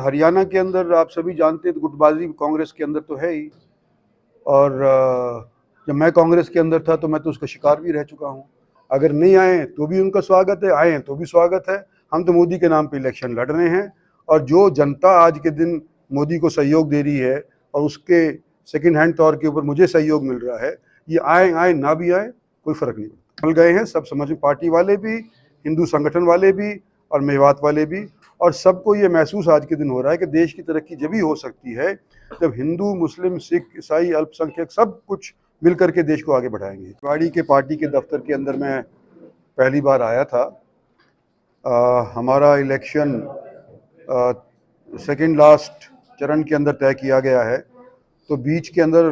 हरियाणा के अंदर आप सभी जानते हैं तो गुटबाजी कांग्रेस के अंदर तो है ही। और जब मैं कांग्रेस के अंदर था तो मैं तो उसका शिकार भी रह चुका हूँ। अगर नहीं आए तो भी उनका स्वागत है, आए तो भी स्वागत है। हम तो मोदी के नाम पे इलेक्शन लड़ रहे हैं और जो जनता आज के दिन मोदी को सहयोग दे रही है और उसके सेकंड हैंड तौर के ऊपर मुझे सहयोग मिल रहा है, ये आए ना भी आए कोई फर्क नहीं पड़ता। मिल गए हैं सब समझ, पार्टी वाले भी, हिंदू संगठन वाले भी और मेवात वाले भी, और सबको ये महसूस आज के दिन हो रहा है कि देश की तरक्की जब ही हो सकती है जब हिंदू, मुस्लिम, सिख, ईसाई, अल्पसंख्यक सब कुछ मिल करके देश को आगे बढ़ाएंगे। रेवाड़ी के पार्टी के दफ्तर के अंदर मैं पहली बार आया था। हमारा इलेक्शन सेकंड लास्ट चरण के अंदर तय किया गया है, तो बीच के अंदर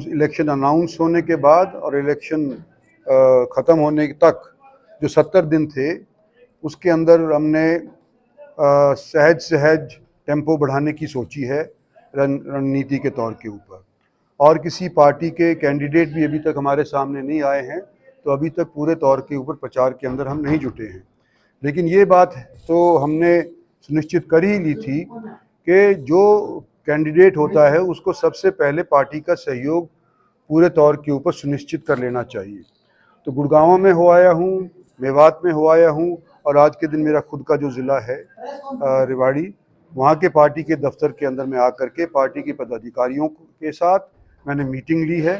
इलेक्शन अनाउंस होने के बाद और इलेक्शन ख़त्म होने तक जो 70 दिन थे उसके अंदर हमने सहज टेम्पो बढ़ाने की सोची है रणनीति के तौर के ऊपर। और किसी पार्टी के कैंडिडेट भी अभी तक हमारे सामने नहीं आए हैं, तो अभी तक पूरे तौर के ऊपर प्रचार के अंदर हम नहीं जुटे हैं। लेकिन ये बात तो हमने सुनिश्चित कर ही ली थी कि जो कैंडिडेट होता है उसको सबसे पहले पार्टी का सहयोग पूरे तौर के ऊपर सुनिश्चित कर लेना चाहिए। तो गुड़गांव में हो आया हूँ, मेवात में हो आया हूँ, और आज के दिन मेरा खुद का जो ज़िला है रेवाड़ी, वहाँ के पार्टी के दफ्तर के अंदर में आकर के पार्टी के पदाधिकारियों के साथ मैंने मीटिंग ली है।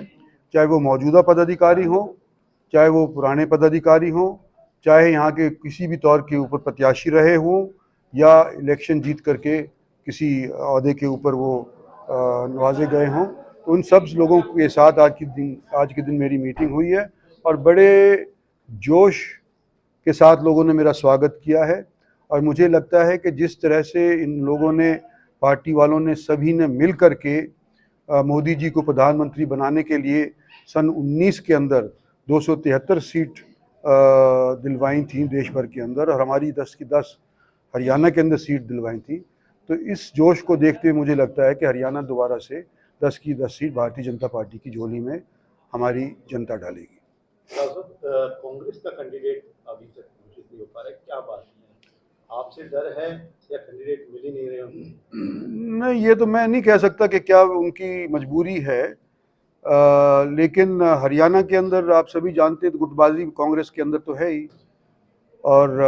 चाहे वो मौजूदा पदाधिकारी हो, चाहे वो पुराने पदाधिकारी हो, चाहे यहाँ के किसी भी तौर के ऊपर प्रत्याशी रहे हों या इलेक्शन जीत करके किसी अहदे के ऊपर वो नवाजे गए हों, तो उन सब लोगों के साथ आज के दिन मेरी मीटिंग हुई है और बड़े जोश के साथ लोगों ने मेरा स्वागत किया है। और मुझे लगता है कि जिस तरह से इन लोगों ने, पार्टी वालों ने, सभी ने मिल कर के मोदी जी को प्रधानमंत्री बनाने के लिए सन 19 के अंदर 273 सीट दिलवाई थी देश भर के अंदर, और हमारी 10 की 10 हरियाणा के अंदर सीट दिलवाई थी। तो इस जोश को देखते हुए मुझे लगता है कि हरियाणा दोबारा से 10 की 10 सीट भारतीय जनता पार्टी की झोली में हमारी जनता डालेगी। कांग्रेस का कैंडिडेट अभी तक घोषित नहीं हो पा रहा है, क्या बात है? आपसे डर है या कैंडिडेट मिल ही नहीं रहे होंगे? नहीं, ये तो मैं नहीं कह सकता कि क्या उनकी मजबूरी है, लेकिन हरियाणा के अंदर आप सभी जानते हैं तो गुटबाजी कांग्रेस के अंदर तो है ही। और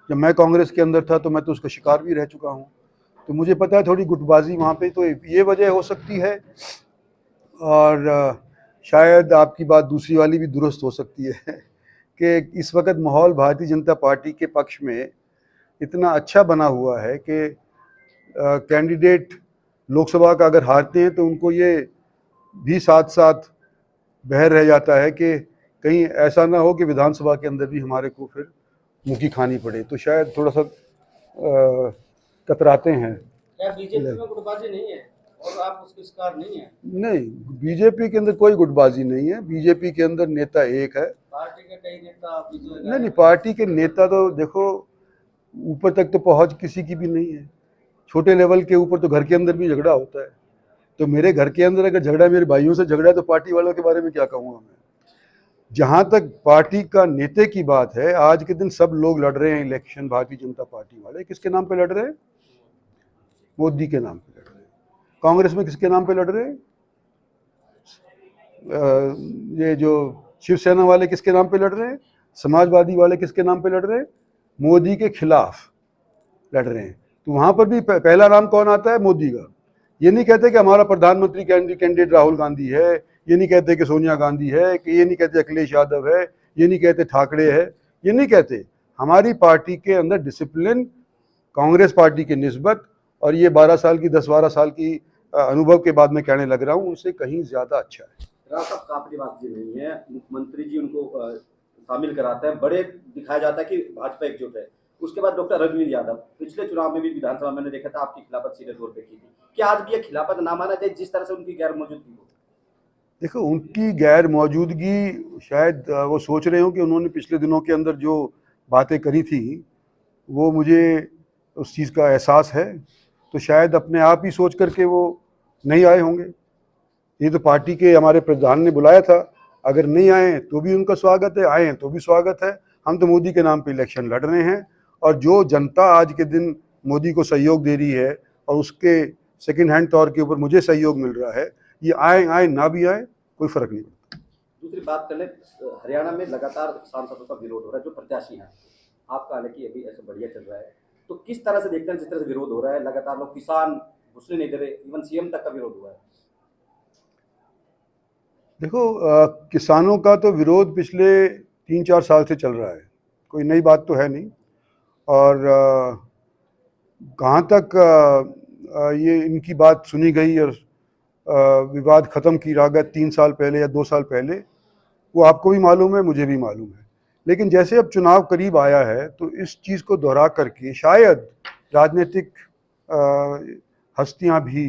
जब मैं कांग्रेस के अंदर था तो मैं तो उसका शिकार भी रह चुका हूँ, तो मुझे पता है थोड़ी गुटबाजी वहाँ पे, तो ये वजह हो सकती है। और शायद आपकी बात दूसरी वाली भी दुरुस्त हो सकती है कि इस वक्त माहौल भारतीय जनता पार्टी के पक्ष में इतना अच्छा बना हुआ है कि कैंडिडेट लोकसभा का अगर हारते हैं तो उनको ये भी साथ साथ बहर रह जाता है कि कहीं ऐसा ना हो कि विधानसभा के अंदर भी हमारे को फिर मुक्की खानी पड़े, तो शायद थोड़ा सा कतराते हैं। क्या बीजेपी में गुटबाजी नहीं है और आप उसके शिकार नहीं है? नहीं, बीजेपी के अंदर कोई गुटबाजी नहीं है। बीजेपी के अंदर नेता एक है। पार्टी के कई नेता नहीं, पार्टी के नेता तो देखो ऊपर तक तो पहुंच किसी की भी नहीं है। छोटे लेवल के ऊपर तो घर के अंदर भी झगड़ा होता है। तो मेरे घर के अंदर अगर झगड़ा मेरे भाइयों से झगड़ा है तो पार्टी वालों के बारे में क्या कहूँगा मैं। जहाँ तक पार्टी का नेता की बात है, आज के दिन सब लोग लड़ रहे हैं इलेक्शन, भारतीय जनता पार्टी वाले किसके नाम पे लड़ रहे हैं? मोदी के नाम पे लड़ रहे हैं। कांग्रेस में किसके नाम पे लड़ रहे हैं? ये जो शिवसेना वाले किसके नाम पे लड़ रहे हैं? समाजवादी वाले किसके नाम पे लड़ रहे हैं? मोदी के खिलाफ लड़ रहे हैं। तो वहाँ पर भी पहला नाम कौन आता है? मोदी का। ये नहीं कहते कि हमारा प्रधानमंत्री कैंडिडेट राहुल गांधी है, ये नहीं कहते कि सोनिया गांधी है, कि ये नहीं कहते अखिलेश यादव है, ये नहीं कहते ठाकरे है, ये नहीं कहते। हमारी पार्टी के अंदर डिसिप्लिन कांग्रेस पार्टी के निस्बत, और ये 12 साल की 10-12 साल की अनुभव के बाद मैं कहने लग रहा हूँ, उनसे कहीं ज़्यादा अच्छा है। राव साहब कापड़ीवास जी नहीं है, मुख्यमंत्री जी उनको शामिल कराते हैं, बड़े दिखाया जाता है कि भाजपा एकजुट है। उसके बाद डॉक्टर रघुवीर यादव पिछले चुनाव में भी विधानसभा में देखा था आपकी खिलाफत सीधे तौर पे की थी। क्या आज भी ये खिलाफत ना माना जाए जिस तरह से उनकी गैर मौजूदगी हो? देखो, उनकी गैर मौजूदगी शायद वो सोच रहे हो कि उन्होंने पिछले दिनों के अंदर जो बातें करी थी वो मुझे उस चीज़ का एहसास है, तो शायद अपने आप ही सोच करके वो नहीं आए होंगे। ये तो पार्टी के हमारे प्रधान ने बुलाया था, अगर नहीं आए तो भी उनका स्वागत है, आए तो भी स्वागत है। हम तो मोदी के नाम पे इलेक्शन लड़ रहे हैं और जो जनता आज के दिन मोदी को सहयोग दे रही है और उसके सेकंड हैंड तौर के ऊपर मुझे सहयोग मिल रहा है, ये आए ना भी आए कोई फर्क नहीं पड़ता। दूसरी बात कर ले, हरियाणा में लगातार सांसदों का विरोध हो रहा है जो प्रत्याशी हैं। आपका हालांकि अभी ऐसा बढ़िया चल रहा है, तो किस तरह से देखते हैं जिस तरह से विरोध हो रहा है, लगातार लोग किसान घुसने नहीं दे रहे, इवन सीएम तक का विरोध हुआ है। देखो किसानों का तो विरोध पिछले 3-4 साल से चल रहा है, कोई नई बात तो है नहीं। और कहाँ तक ये इनकी बात सुनी गई और विवाद ख़त्म किया गया 3 साल पहले या 2 साल पहले, वो आपको भी मालूम है, मुझे भी मालूम है। लेकिन जैसे अब चुनाव करीब आया है तो इस चीज़ को दोहरा करके शायद राजनीतिक हस्तियां भी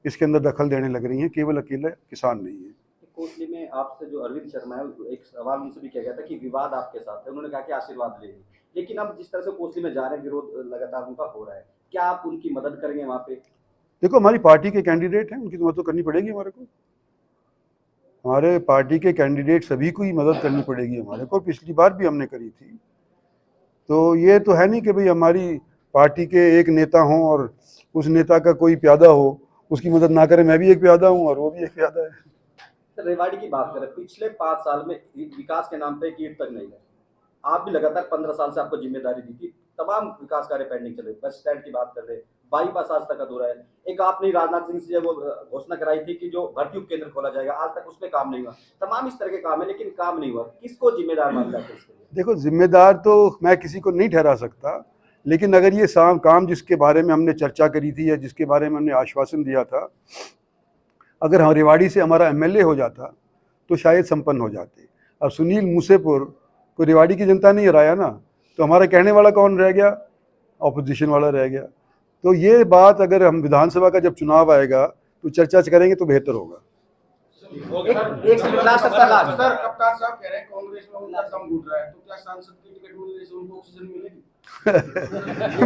इसके अंदर दखल देने लग रही हैं, केवल अकेले किसान नहीं है। कोसली में आपसे जो अरविंद शर्मा है, एक सवाल उनसे भी किया गया था कि विवाद आपके साथ है, उन्होंने कहा कि आशीर्वाद ले, लेकिन अब जिस तरह से कोसली में जा रहे हैं, विरोध लगातार उनका हो रहा है, क्या आप उनकी मदद करेंगे वहाँ पे? देखो हमारी पार्टी के कैंडिडेट हैं, उनकी तो मदद तो करनी पड़ेगी हमारे को। हमारे पार्टी के कैंडिडेट सभी को ही मदद करनी पड़ेगी हमारे को, पिछली बार भी हमने करी थी। तो ये तो है नहीं कि भाई हमारी पार्टी के एक नेता हों और उस नेता का कोई प्यादा हो उसकी मदद ना करें। मैं भी एक प्यादा हूँ और वो भी एक प्यादा है। रेवाड़ी की बात करें, पिछले 5 साल में विकास के नाम पे एक ईंट तक नहीं है। आप भी लगातार 15 साल से आपको जिम्मेदारी दी थी, तमाम विकास कार्य पेंडिंग चले। बस स्टैंड की बात कर रहे, बाईपास आज तक अधूरा है। एक आपने राजनाथ सिंह से वो घोषणा कराई थी कि जो भर्ती उपकेंद्र खोला जाएगा, आज तक उस पर काम नहीं हुआ। तमाम इस तरह के काम है लेकिन काम नहीं हुआ, किसको जिम्मेदार मानता है इसके लिए? देखो जिम्मेदार तो मैं किसी को नहीं ठहरा सकता, लेकिन अगर ये काम जिसके बारे में हमने चर्चा करी थी या जिसके बारे में हमने आश्वासन दिया था, अगर हम रेवाड़ी से हमारा एमएलए हो जाता तो शायद संपन्न हो जाते। अब सुनील मूसेपुर को रेवाड़ी की जनता ने हराया ना, तो हमारा कहने वाला कौन रह गया? ऑपोजिशन वाला रह गया। तो ये बात अगर हम विधानसभा का जब चुनाव आएगा तो चर्चा करेंगे तो बेहतर होगा। सर कप्तान साहब कह रहे हैं कांग्रेस में उनका दम घुट रहा है, तो क्या सांसद की टिकट मिलने से उनको ऑक्सीजन मिलेगी?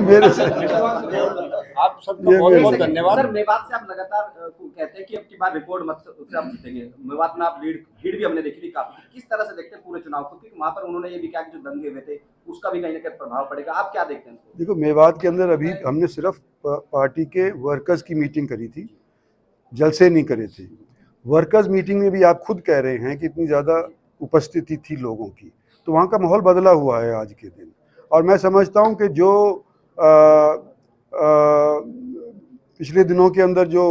मेरे से आप सबका बहुत बहुत धन्यवाद। सर मेवात से आप लगातार कहते हैं कि अब की बार रिकॉर्ड मत से आप जीतेंगे। मेवात में आप भीड़ भी हमने देखी थी काफी, किस तरह से देखते हैं पूरे चुनाव को? क्योंकि वहां पर उन्होंने ये भी कहा कि जो दंगे हुए थे उसका भी कहीं ना कहीं प्रभाव पड़ेगा, आप क्या देखते हैं इसको? देखो मेवात के अंदर अभी हमने सिर्फ पार्टी के वर्कर्स की मीटिंग करी थी, जलसे नहीं करे थे। वर्कर्स मीटिंग में भी आप खुद कह रहे हैं कि इतनी ज़्यादा उपस्थिति थी लोगों की, तो वहाँ का माहौल बदला हुआ है आज के दिन। और मैं समझता हूँ कि जो पिछले दिनों के अंदर जो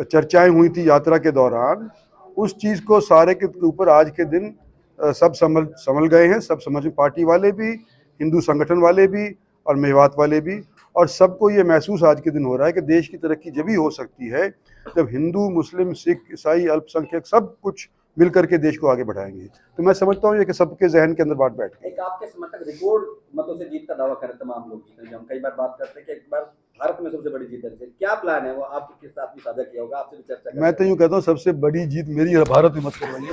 चर्चाएं हुई थी यात्रा के दौरान, उस चीज़ को सारे के ऊपर आज के दिन सब समझ गए हैं। सब समझ, पार्टी वाले भी, हिंदू संगठन वाले भी और मेवात वाले भी, और सबको ये महसूस आज के दिन हो रहा है कि देश की तरक्की जब ही हो सकती है जब हिंदू, मुस्लिम, सिख, ईसाई, अल्पसंख्यक सब कुछ मिल करके देश को आगे बढ़ाएंगे। तो मैं समझता हूँ ये कि सबके जहन के अंदर बात बैठ गई। एक आपके समर्थक रिकॉर्ड मतों से जीत का दावा करें, तमाम लोग जीते। हम कई बार बात करते हैं कि एक बार भारत में सबसे बड़ी जीत है, क्या प्लान है वो आपके साथ भी साझा किया होगा, आपसे भी चर्चा? मैं तो यूँ कहता हूँ सबसे बड़ी जीत मेरी है, भारत में मत करवाइए।